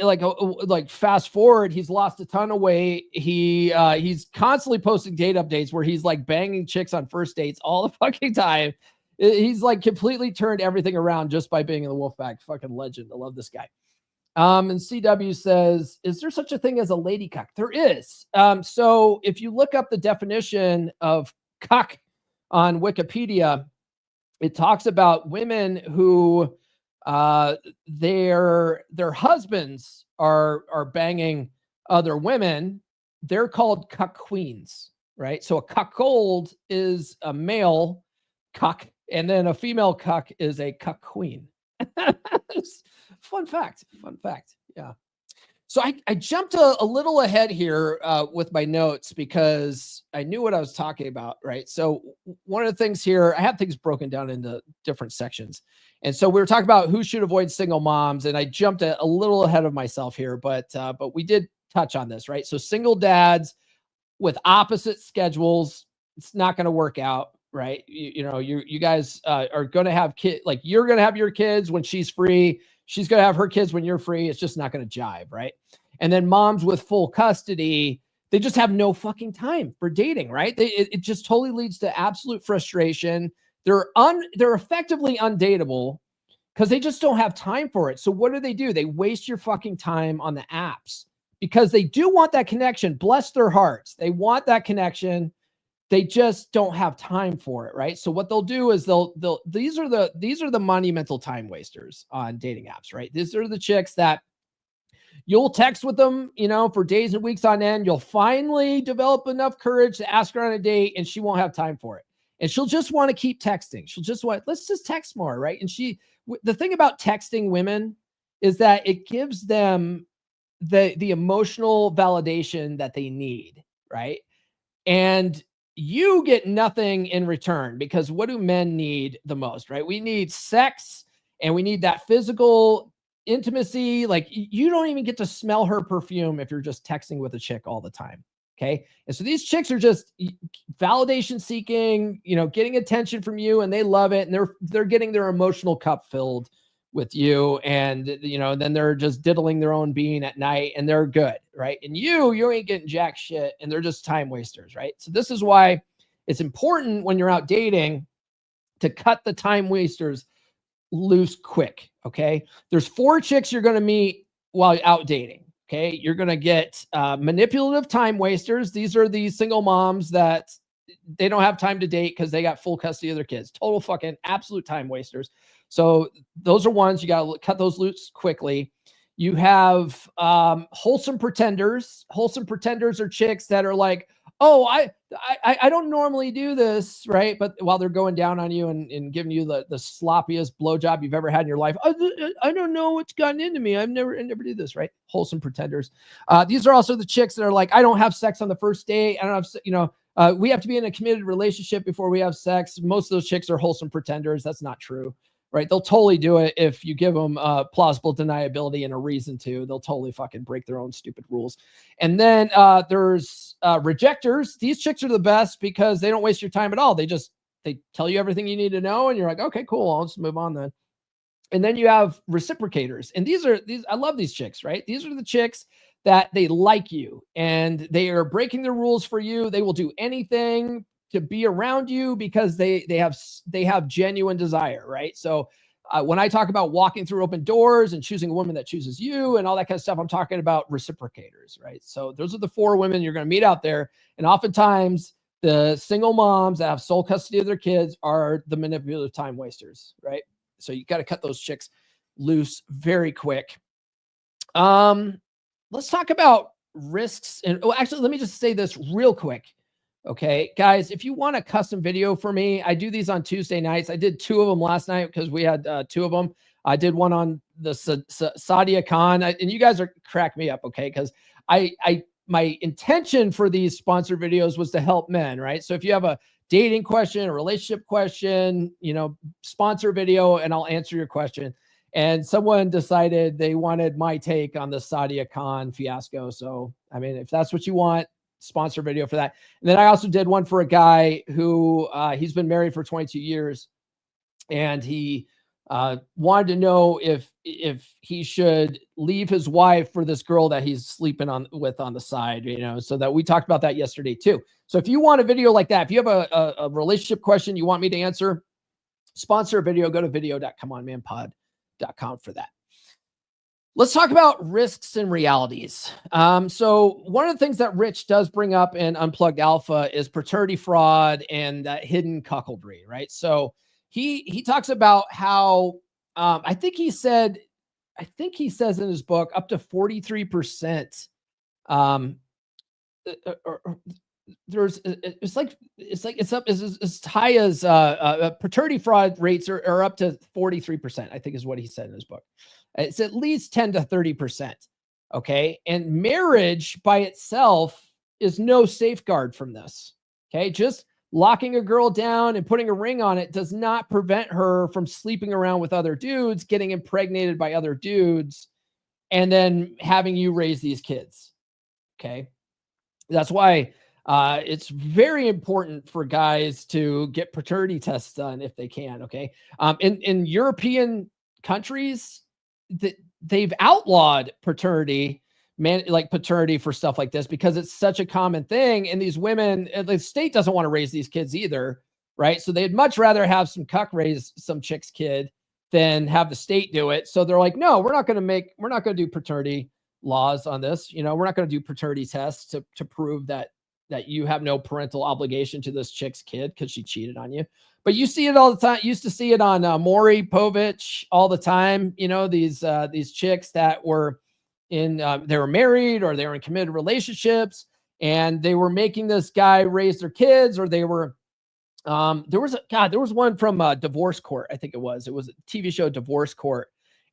like fast forward, he's lost a ton of weight. He's constantly posting date updates where he's like banging chicks on first dates all the fucking time. He's like completely turned everything around just by being in the Wolfpack. Fucking legend. I love this guy. And CW says, is there such a thing as a lady cuck? There is. So if you look up the definition of cuck on Wikipedia, it talks about women who their husbands are banging other women. They're called cuck queens, right? So a cuckold is a male cuck, and then a female cuck is a cuck queen. Fun fact. Yeah. So I jumped a little ahead here with my notes because I knew what I was talking about, right? So one of the things here, I have things broken down into different sections. And so we were talking about who should avoid single moms, and I jumped a little ahead of myself here, but we did touch on this, right? So single dads with opposite schedules, it's not going to work out, right? You guys are going to have kids, like you're going to have your kids when she's free. She's going to have her kids when you're free. It's just not going to jive, right? And then moms with full custody, they just have no fucking time for dating, right? It just totally leads to absolute frustration. They're effectively undateable because they just don't have time for it. So what do? They waste your fucking time on the apps because they do want that connection. Bless their hearts. They want that connection. They just don't have time for it, right? So what they'll do is these are the monumental time wasters on dating apps, right? These are the chicks that you'll text with them, for days and weeks on end. You'll finally develop enough courage to ask her on a date, and she won't have time for it. And she'll just want to keep texting. She'll just want, let's just text more, right? And the thing about texting women is that it gives them the emotional validation that they need, right? And you get nothing in return because what do men need the most, right? We need sex and we need that physical intimacy. Like you don't even get to smell her perfume if you're just texting with a chick all the time. Okay. And so these chicks are just validation seeking, getting attention from you, and they love it. And they're getting their emotional cup filled with you. And, then they're just diddling their own being at night and they're good. Right. And you ain't getting jack shit, and they're just time wasters. Right. So this is why it's important when you're out dating to cut the time wasters loose quick. Okay. There's 4 chicks you're going to meet while out dating. Okay. You're going to get manipulative time wasters. These are the single moms that they don't have time to date because they got full custody of their kids. Total fucking absolute time wasters. So those are ones you got to cut those loose quickly. You have wholesome pretenders. Wholesome pretenders are chicks that are like, oh, I don't normally do this, right? But while they're going down on you and giving you the sloppiest blowjob you've ever had in your life, I don't know what's gotten into me. I never do this, right? Wholesome pretenders. These are also the chicks that are like, I don't have sex on the first date. I don't have, we have to be in a committed relationship before we have sex. Most of those chicks are wholesome pretenders. That's not true. Right. They'll totally do it if you give them plausible deniability and a reason to. They'll totally fucking break their own stupid rules. And then there's rejectors. These chicks are the best because they don't waste your time at all. They tell you everything you need to know. And you're like, okay, cool. I'll just move on then. And then you have reciprocators. And these I love these chicks, right? These are the chicks that they like you and they are breaking the rules for you. They will do anything to be around you because they have genuine desire, right? So when I talk about walking through open doors and choosing a woman that chooses you and all that kind of stuff, I'm talking about reciprocators, right? So those are the 4 women you're going to meet out there. And oftentimes the single moms that have sole custody of their kids are the manipulative time wasters, right? So you got to cut those chicks loose very quick. Let's talk about risks. And actually, let me just say this real quick. Okay, guys, if you want a custom video for me, I do these on Tuesday nights. I did 2 of them last night because we had 2 of them. I did one on the Sadia Khan, and you guys are crack me up, okay? Because my intention for these sponsored videos was to help men, right? So if you have a dating question, a relationship question, sponsor video, and I'll answer your question. And someone decided they wanted my take on the Sadia Khan fiasco. So, I mean, if that's what you want, sponsor video for that. And then I also did one for a guy who he's been married for 22 years and he wanted to know if he should leave his wife for this girl that he's sleeping with on the side, so that we talked about that yesterday too. So if you want a video like that, if you have a relationship question you want me to answer, sponsor a video, go to video.comeonmanpod.com for that. Let's talk about risks and realities. So one of the things that Rich does bring up in Unplugged Alpha is paternity fraud and hidden cuckoldry, right? So he talks about how I think he says in his book up to 43%. It's up as high as paternity fraud rates are up to 43%. I think is what he said in his book. It's at least 10 to 30%. Okay. And marriage by itself is no safeguard from this. Okay. Just locking a girl down and putting a ring on it does not prevent her from sleeping around with other dudes, getting impregnated by other dudes, and then having you raise these kids. Okay. That's why it's very important for guys to get paternity tests done if they can. Okay. In European countries, they've outlawed paternity for stuff like this because it's such a common thing. And these women, the state doesn't want to raise these kids either, right? So they'd much rather have some cuck raise some chick's kid than have the state do it. So they're like, no, we're not going to do paternity laws on this. We're not going to do paternity tests to prove that you have no parental obligation to this chick's kid because she cheated on you. But you see it all the time. Used to see it on Maury Povich all the time. These chicks that were they were married or they were in committed relationships and they were making this guy raise their kids, or they were, there was one from Divorce Court. I think it was a TV show, Divorce Court.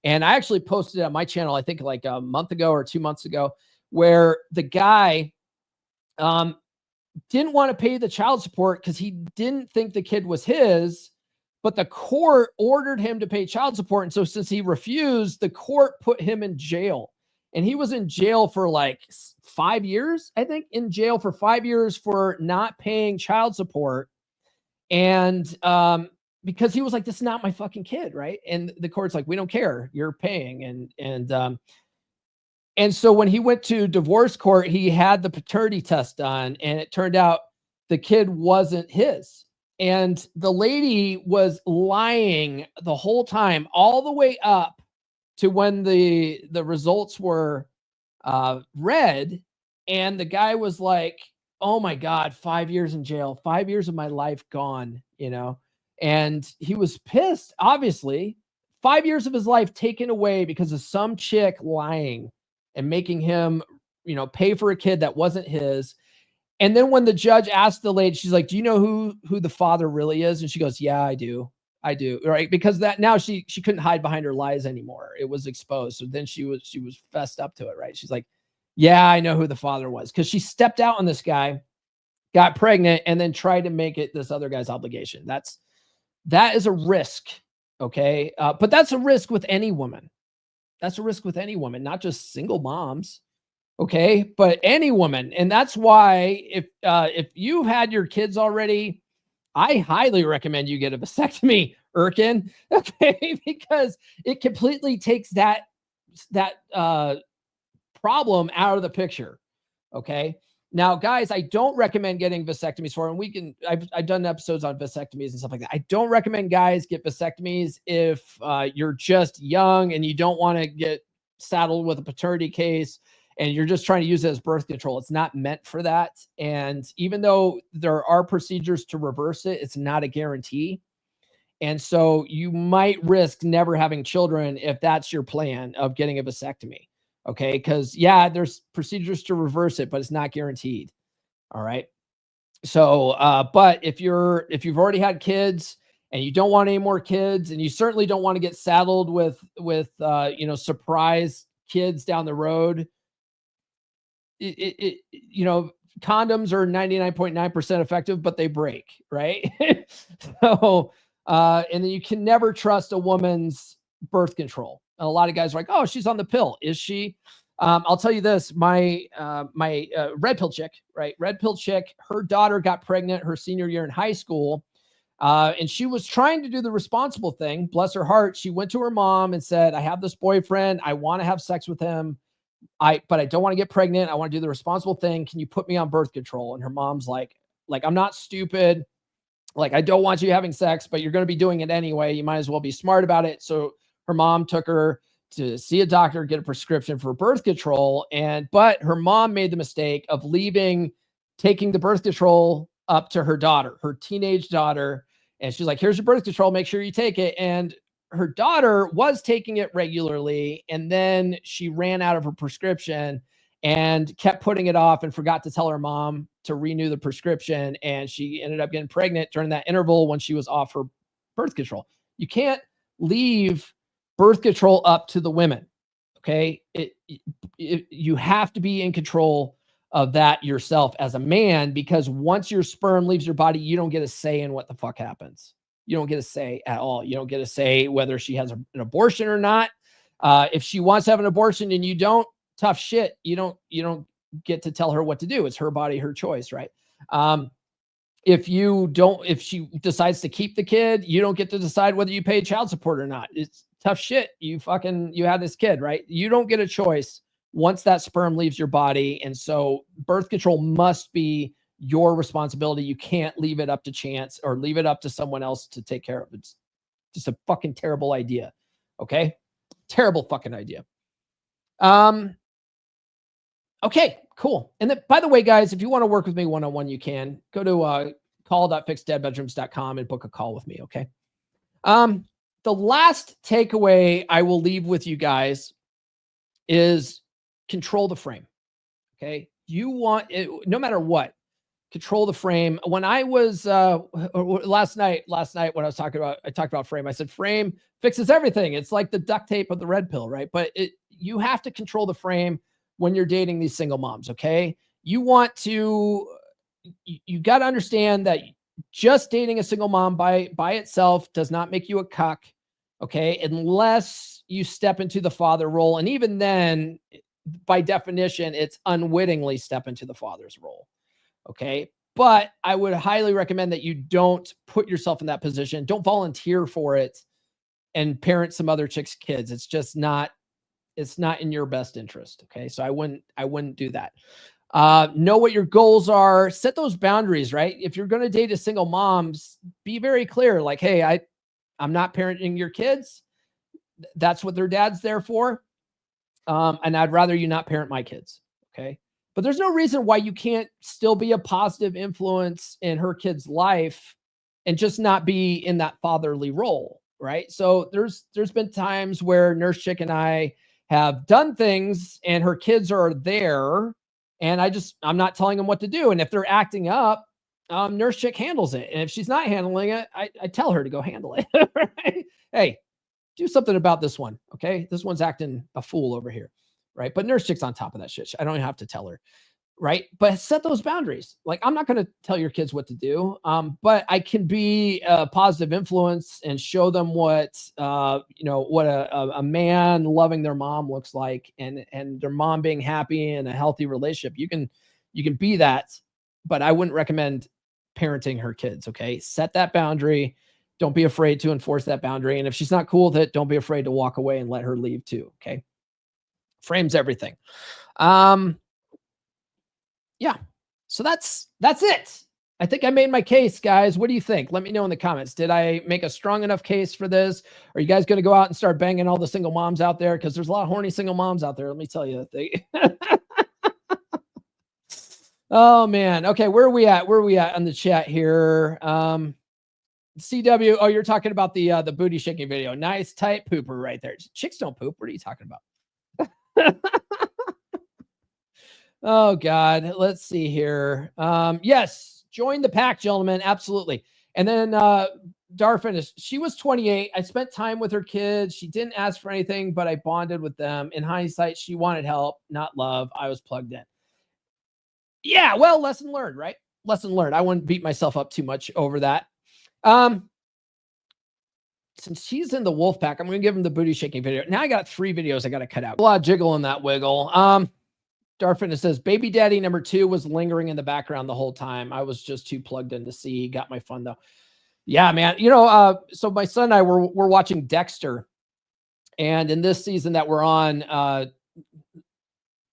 And I actually posted it on my channel, I think like a month ago or 2 months ago, where the guy, didn't want to pay the child support because he didn't think the kid was his, but the court ordered him to pay child support. And so since he refused, the court put him in jail. And he was in jail for like 5 years, I think, in jail for 5 years for not paying child support. And because he was like, this is not my fucking kid, right? And the court's like, we don't care, you're paying. And so when he went to divorce court, he had the paternity test done, and it turned out the kid wasn't his. And the lady was lying the whole time, all the way up to when the results were read. And the guy was like, oh my God, 5 years in jail, 5 years of my life gone, and he was pissed, obviously. 5 years of his life taken away because of some chick lying and making him, pay for a kid that wasn't his. And then when the judge asked the lady, she's like, do you know who the father really is? And she goes, yeah, I do. Right. Because that now she couldn't hide behind her lies anymore. It was exposed. So then she was fessed up to it. Right. She's like, yeah, I know who the father was. Cause she stepped out on this guy, got pregnant, and then tried to make it this other guy's obligation. That is a risk. Okay. But that's a risk with any woman. That's a risk with any woman, not just single moms. Okay. But any woman. And that's why if you've had your kids already, I highly recommend you get a vasectomy, Erkin. Okay. Because it completely takes that problem out of the picture. Okay. Now, guys, I don't recommend getting vasectomies for, and I've done episodes on vasectomies and stuff like that. I don't recommend guys get vasectomies if you're just young and you don't want to get saddled with a paternity case and you're just trying to use it as birth control. It's not meant for that. And even though there are procedures to reverse it, it's not a guarantee. And so you might risk never having children if that's your plan of getting a vasectomy. Okay. Because yeah, there's procedures to reverse it, but it's not guaranteed. All right. So, but if you've already had kids and you don't want any more kids, and you certainly don't want to get saddled with surprise kids down the road, condoms are 99.9% effective, but they break, right? So, and then you can never trust a woman's birth control. And a lot of guys are like, oh, she's on the pill. Is she? I'll tell you this, my red pill chick, right? Red pill chick, her daughter got pregnant her senior year in high school. And she was trying to do the responsible thing. Bless her heart. She went to her mom and said, I have this boyfriend. I want to have sex with him. But I don't want to get pregnant. I want to do the responsible thing. Can you put me on birth control? And her mom's like, I'm not stupid. Like, I don't want you having sex, but you're going to be doing it anyway. You might as well be smart about it. So her mom took her to see a doctor, get a prescription for birth control. But her mom made the mistake of taking the birth control up to her daughter, her teenage daughter. And she's like, here's your birth control. Make sure you take it. And her daughter was taking it regularly. And then she ran out of her prescription and kept putting it off and forgot to tell her mom to renew the prescription. And she ended up getting pregnant during that interval when she was off her birth control. You can't leave birth control up to the women. Okay. You have to be in control of that yourself as a man, because once your sperm leaves your body, you don't get a say in what the fuck happens. You don't get a say at all. You don't get a say whether she has an abortion or not. If she wants to have an abortion and you don't, tough shit. You don't get to tell her what to do. It's her body, her choice, right? If she decides to keep the kid, you don't get to decide whether you pay child support or not. It's tough shit. You had this kid, right? You don't get a choice once that sperm leaves your body. And so birth control must be your responsibility. You can't leave it up to chance or leave it up to someone else to take care of. It's just a fucking terrible idea. Okay. Terrible fucking idea. Okay, cool. And then, by the way, guys, if you want to work with me one-on-one, you can go to call.fixeddadbedrooms.com and book a call with me. Okay. The last takeaway I will leave with you guys is control the frame. Okay. You want it, no matter what, control the frame. When I was last night when I talked about frame, I said frame fixes everything. It's like the duct tape of the red pill, right? But you have to control the frame when you're dating these single moms. Okay. You got to understand that just dating a single mom by itself does not make you a cuck. Okay. Unless you step into the father role. And even then, by definition, it's unwittingly step into the father's role. Okay. But I would highly recommend that you don't put yourself in that position. Don't volunteer for it and parent some other chick's kids. It's not in your best interest. Okay. So I wouldn't do that. Know what your goals are, set those boundaries, right? If you're going to date a single mom, be very clear. Like, hey, I'm not parenting your kids. That's what their dad's there for. And I'd rather you not parent my kids. Okay. But there's no reason why you can't still be a positive influence in her kid's life and just not be in that fatherly role. Right. So there's been times where Nurse Chick and I have done things and her kids are there and I'm not telling them what to do. And if they're acting up, Nurse Chick handles it. And if she's not handling it, I tell her to go handle it. Right? Hey, do something about this one. Okay. This one's acting a fool over here. Right. But Nurse Chick's on top of that shit. I don't even have to tell her. Right. But set those boundaries. Like, I'm not going to tell your kids what to do. But I can be a positive influence and show them what a man loving their mom looks like and their mom being happy in a healthy relationship. You can be that, but I wouldn't recommend parenting her kids. Okay. Set that boundary. Don't be afraid to enforce that boundary. And if she's not cool with it, don't be afraid to walk away and let her leave too. Okay. Frames everything. Yeah. So that's it. I think I made my case, guys. What do you think? Let me know in the comments. Did I make a strong enough case for this? Are you guys going to go out and start banging all the single moms out there? Because there's a lot of horny single moms out there. Let me tell you. Oh, man. Okay, where are we at? Where are we at on the chat here? CW. Oh, you're talking about the booty shaking video. Nice tight pooper right there. Chicks don't poop. What are you talking about? Oh, God. Let's see here. Yes. Join the pack, gentlemen. Absolutely. And then Darfin, she was 28. I spent time with her kids. She didn't ask for anything, but I bonded with them. In hindsight, she wanted help, not love. I was plugged in. Yeah, well, lesson learned, right? Lesson learned. I wouldn't beat myself up too much over that. Since she's in the wolf pack, I'm going to give him the booty shaking video. Now I got 3 videos I got to cut out. A lot of jiggle in that wiggle. Darfin says, baby daddy number 2 was lingering in the background the whole time. I was just too plugged in to see. Got my fun, though. Yeah, man. You know, so my son and I were watching Dexter. And in this season that we're on,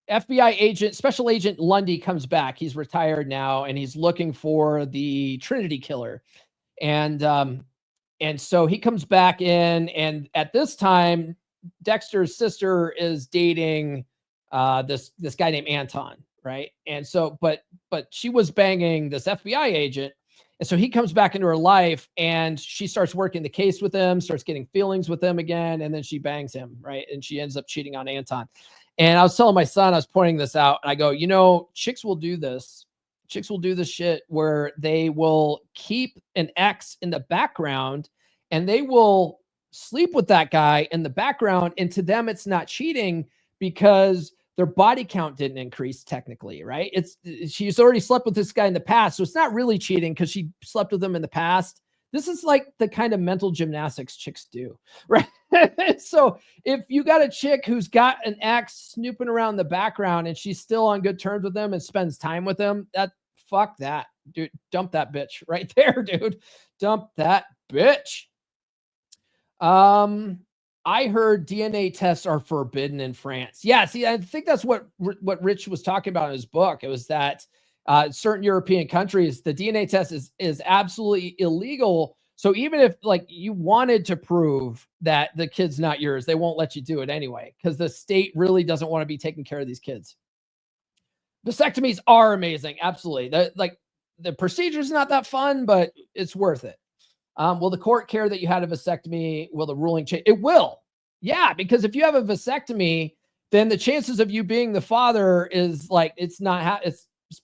FBI agent, Special Agent Lundy comes back. He's retired now, and he's looking for the Trinity killer. And so he comes back in, and at this time, Dexter's sister is dating this guy named Anton, right? And so, but she was banging this FBI agent. And so he comes back into her life, and she starts working the case with him, starts getting feelings with him again, and then she bangs him, right? And she ends up cheating on Anton. And I was telling my son, I was pointing this out, and I go, you know, chicks will do this. Chicks will do this shit where they will keep an ex in the background, and they will sleep with that guy in the background. And to them, it's not cheating because their body count didn't increase technically, right? She's already slept with this guy in the past. So it's not really cheating because she slept with him in the past. This is like the kind of mental gymnastics chicks do, right? So if you got a chick who's got an ex snooping around the background and she's still on good terms with them and spends time with them, fuck that, dude. Dump that bitch right there, dude. Dump that bitch. I heard DNA tests are forbidden in France. Yeah, see, I think that's what Rich was talking about in his book. It was that certain European countries, the DNA test is absolutely illegal. So even if like you wanted to prove that the kid's not yours, they won't let you do it anyway because the state really doesn't want to be taking care of these kids. Vasectomies are amazing. Absolutely. The procedure is not that fun, but it's worth it. Will the court care that you had a vasectomy? Will the ruling change? It will. Yeah, because if you have a vasectomy, then the chances of you being the father is like, it's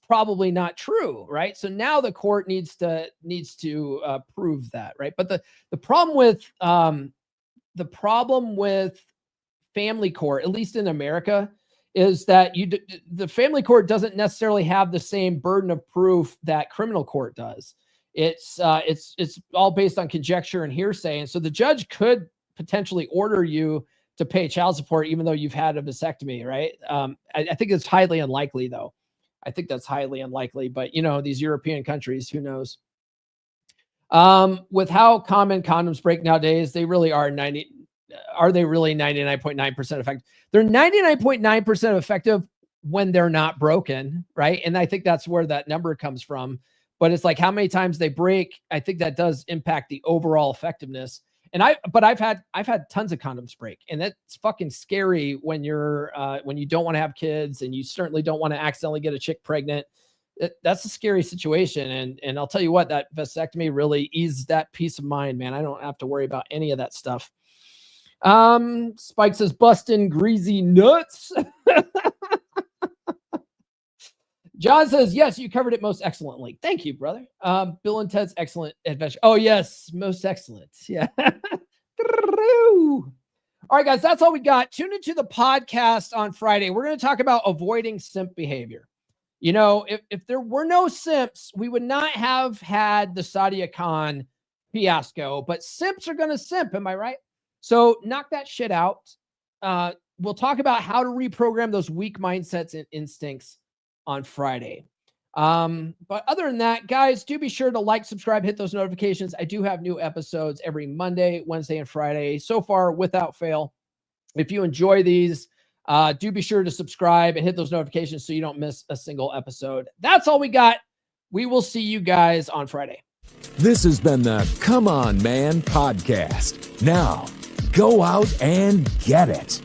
probably not true, right? So now the court needs to prove that, right? But the problem with family court, at least in America, is that the family court doesn't necessarily have the same burden of proof that criminal court does. It's all based on conjecture and hearsay. And so the judge could potentially order you to pay child support, even though you've had a vasectomy, right? I think it's highly unlikely though. I think that's highly unlikely, but you know, these European countries, who knows? With how common condoms break nowadays, they really are are they really 99.9% effective? They're 99.9% effective when they're not broken, right? And I think that's where that number comes from. But it's like how many times they break. I think that does impact the overall effectiveness. And I've had tons of condoms break, and that's fucking scary when you don't want to have kids, and you certainly don't want to accidentally get a chick pregnant. That's a scary situation. And I'll tell you what, that vasectomy really eased that peace of mind, man. I don't have to worry about any of that stuff. Spike says, busting greasy nuts. John says, yes, you covered it most excellently. Thank you, brother. Bill and Ted's Excellent Adventure. Oh, yes, most excellent. Yeah. All right, guys, that's all we got. Tune into the podcast on Friday. We're going to talk about avoiding simp behavior. You know, if there were no simps, we would not have had the Sadia Khan fiasco, but simps are going to simp. Am I right? So knock that shit out. We'll talk about how to reprogram those weak mindsets and instincts on Friday. But other than that, guys, do be sure to like, subscribe, hit those notifications. I do have new episodes every Monday, Wednesday, and Friday so far without fail. If you enjoy these, Do be sure to subscribe and hit those notifications so you don't miss a single episode. That's all we got. We will see you guys on Friday. This has been the Come On Man podcast. Now, go out and get it.